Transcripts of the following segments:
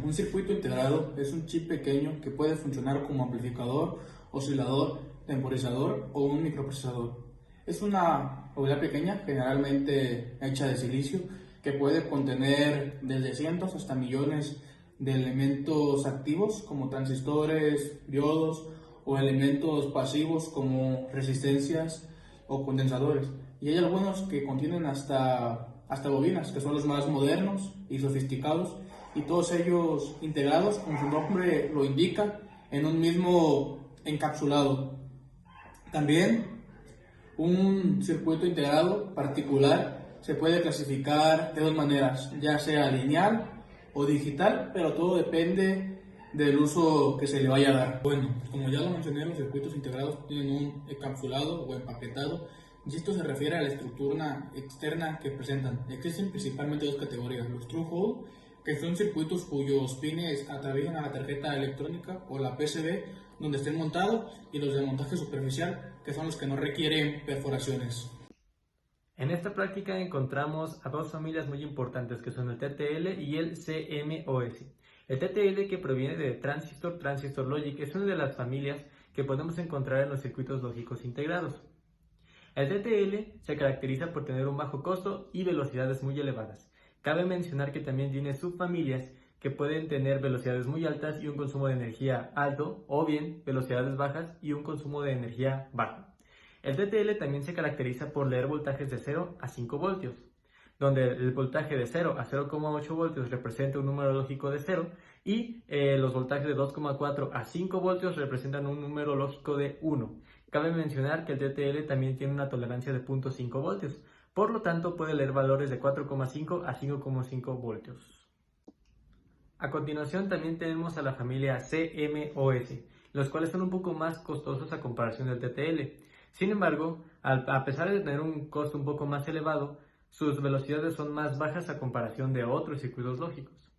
Un circuito integrado es un chip pequeño que puede funcionar como amplificador, oscilador, temporizador o un microprocesador. Es una unidad pequeña, generalmente hecha de silicio, que puede contener desde cientos hasta millones de elementos activos como transistores, diodos o elementos pasivos como resistencias o condensadores. Y hay algunos que contienen hasta bobinas, que son los más modernos y sofisticados, y todos ellos integrados, como su nombre lo indica, en un mismo encapsulado. También un circuito integrado particular se puede clasificar de dos maneras, ya sea lineal o digital, pero todo depende del uso que se le vaya a dar. Bueno, como ya lo mencioné, los circuitos integrados tienen un encapsulado o empaquetado, y esto se refiere a la estructura externa que presentan. Existen principalmente dos categorías: los through hole, que son circuitos cuyos pines atraviesan a la tarjeta electrónica o la PCB donde estén montados, y los de montaje superficial, que son los que no requieren perforaciones. En esta práctica encontramos a dos familias muy importantes que son el TTL y el CMOS. El TTL, que proviene de Transistor Logic, es una de las familias que podemos encontrar en los circuitos lógicos integrados. El TTL se caracteriza por tener un bajo costo y velocidades muy elevadas. Cabe mencionar que también tiene subfamilias que pueden tener velocidades muy altas y un consumo de energía alto, o bien velocidades bajas y un consumo de energía bajo. El TTL también se caracteriza por leer voltajes de 0 a 5 voltios, donde el voltaje de 0 a 0,8 voltios representa un número lógico de 0 y los voltajes de 2,4 a 5 voltios representan un número lógico de 1. Cabe mencionar que el TTL también tiene una tolerancia de 0,5 voltios, por lo tanto puede leer valores de 4,5 a 5,5 voltios. A continuación también tenemos a la familia CMOS, los cuales son un poco más costosos a comparación del TTL. Sin embargo, a pesar de tener un costo un poco más elevado, sus velocidades son más bajas a comparación de otros circuitos lógicos.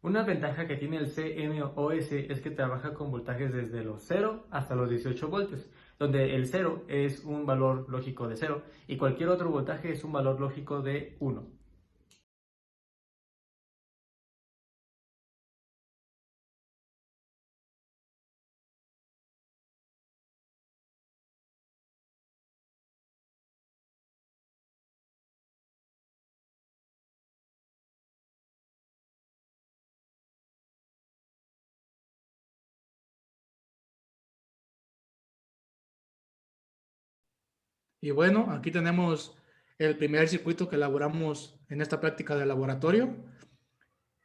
Una ventaja que tiene el CMOS es que trabaja con voltajes desde los 0 hasta los 18 voltios, donde el 0 es un valor lógico de 0 y cualquier otro voltaje es un valor lógico de 1. Y bueno, aquí tenemos el primer circuito que elaboramos en esta práctica de laboratorio.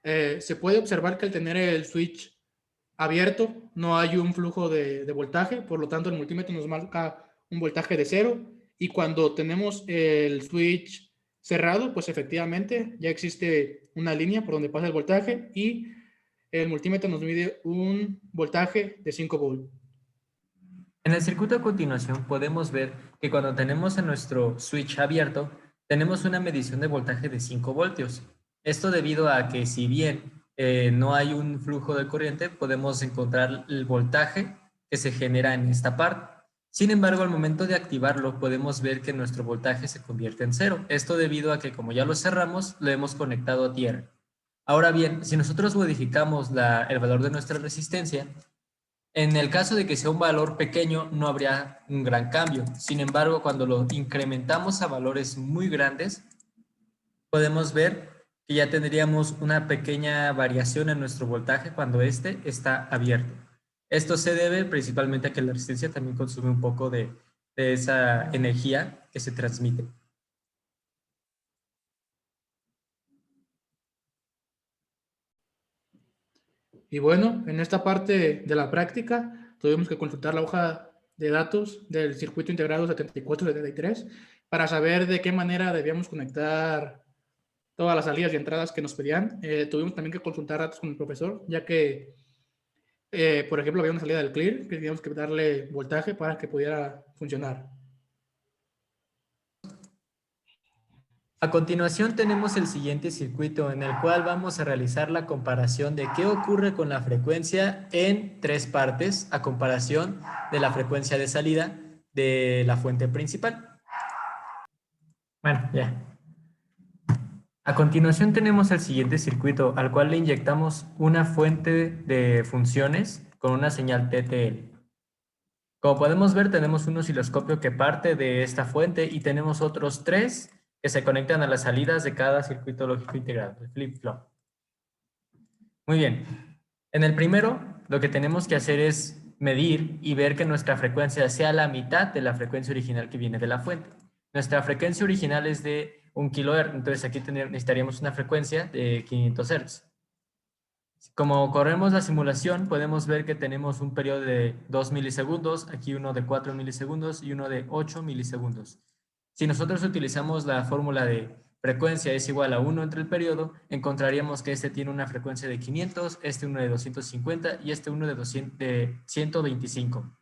Se puede observar que al tener el switch abierto no hay un flujo de voltaje, por lo tanto el multímetro nos marca un voltaje de 0, y cuando tenemos el switch cerrado, pues efectivamente ya existe una línea por donde pasa el voltaje y el multímetro nos mide un voltaje de 5 volts. En el circuito a continuación podemos ver que cuando tenemos en nuestro switch abierto, tenemos una medición de voltaje de 5 voltios. Esto debido a que si bien no hay un flujo de corriente, podemos encontrar el voltaje que se genera en esta parte. Sin embargo, al momento de activarlo, podemos ver que nuestro voltaje se convierte en 0. Esto debido a que como ya lo cerramos, lo hemos conectado a tierra. Ahora bien, si nosotros modificamos el valor de nuestra resistencia, en el caso de que sea un valor pequeño, no habría un gran cambio. Sin embargo, cuando lo incrementamos a valores muy grandes, podemos ver que ya tendríamos una pequeña variación en nuestro voltaje cuando este está abierto. Esto se debe principalmente a que la resistencia también consume un poco de esa energía que se transmite. Y bueno, en esta parte de la práctica tuvimos que consultar la hoja de datos del circuito integrado 7473 para saber de qué manera debíamos conectar todas las salidas y entradas que nos pedían. Tuvimos también que consultar datos con el profesor, ya que, por ejemplo, había una salida del clear que teníamos que darle voltaje para que pudiera funcionar. A continuación tenemos el siguiente circuito en el cual vamos a realizar la comparación de qué ocurre con la frecuencia en tres partes a comparación de la frecuencia de salida de la fuente principal. Bueno, ya. A continuación tenemos el siguiente circuito al cual le inyectamos una fuente de funciones con una señal TTL. Como podemos ver, tenemos un osciloscopio que parte de esta fuente y tenemos otros 3 que se conectan a las salidas de cada circuito lógico integrado, el flip-flop. Muy bien. En el primero, lo que tenemos que hacer es medir y ver que nuestra frecuencia sea la mitad de la frecuencia original que viene de la fuente. Nuestra frecuencia original es de 1 kHz, entonces aquí necesitaríamos una frecuencia de 500 Hz. Como corremos la simulación, podemos ver que tenemos un periodo de 2 milisegundos, aquí uno de 4 milisegundos y uno de 8 milisegundos. Si nosotros utilizamos la fórmula de frecuencia es igual a 1 entre el periodo, encontraríamos que este tiene una frecuencia de 500, este uno de 250 y este uno de 125.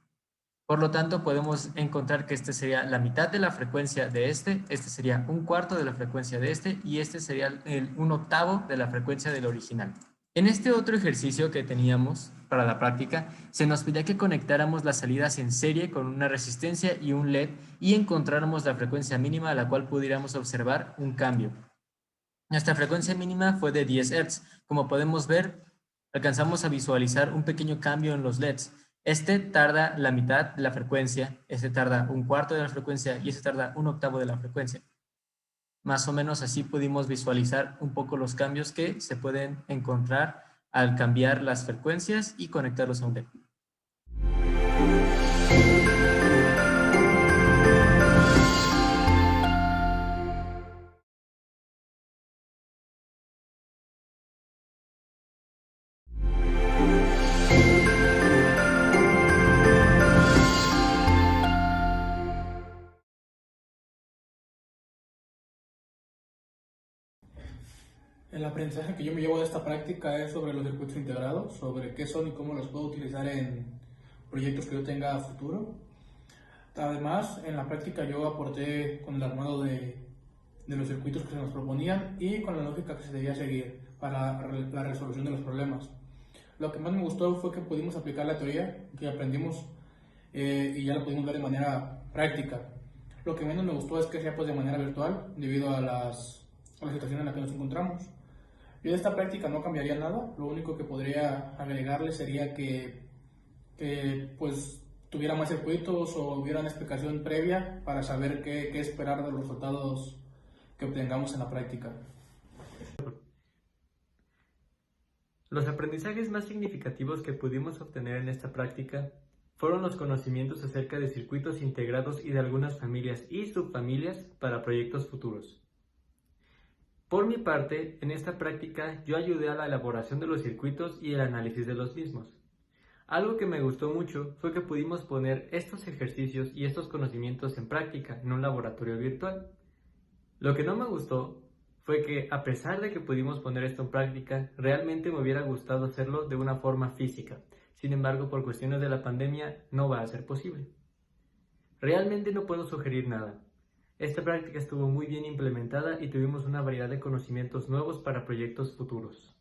Por lo tanto, podemos encontrar que este sería la mitad de la frecuencia de este sería un cuarto de la frecuencia de este y este sería un octavo de la frecuencia del original. En este otro ejercicio que teníamos para la práctica, se nos pedía que conectáramos las salidas en serie con una resistencia y un LED y encontráramos la frecuencia mínima a la cual pudiéramos observar un cambio. Nuestra frecuencia mínima fue de 10 Hz. Como podemos ver, alcanzamos a visualizar un pequeño cambio en los LEDs. Este tarda la mitad de la frecuencia, este tarda un cuarto de la frecuencia y este tarda un octavo de la frecuencia. Más o menos así pudimos visualizar un poco los cambios que se pueden encontrar al cambiar las frecuencias y conectarlos a un LED. El aprendizaje que yo me llevo de esta práctica es sobre los circuitos integrados, sobre qué son y cómo los puedo utilizar en proyectos que yo tenga a futuro. Además, en la práctica yo aporté con el armado de los circuitos que se nos proponían y con la lógica que se debía seguir para la resolución de los problemas. Lo que más me gustó fue que pudimos aplicar la teoría que aprendimos y ya la pudimos ver de manera práctica. Lo que menos me gustó es que sea pues de manera virtual debido a la situación en la que nos encontramos. Yo de esta práctica no cambiaría nada, lo único que podría agregarle sería que pues tuviera más circuitos o hubiera una explicación previa para saber qué esperar de los resultados que obtengamos en la práctica. Los aprendizajes más significativos que pudimos obtener en esta práctica fueron los conocimientos acerca de circuitos integrados y de algunas familias y subfamilias para proyectos futuros. Por mi parte, en esta práctica yo ayudé a la elaboración de los circuitos y el análisis de los mismos. Algo que me gustó mucho fue que pudimos poner estos ejercicios y estos conocimientos en práctica en un laboratorio virtual. Lo que no me gustó fue que, a pesar de que pudimos poner esto en práctica, realmente me hubiera gustado hacerlo de una forma física. Sin embargo, por cuestiones de la pandemia no va a ser posible. Realmente no puedo sugerir nada. Esta práctica estuvo muy bien implementada y tuvimos una variedad de conocimientos nuevos para proyectos futuros.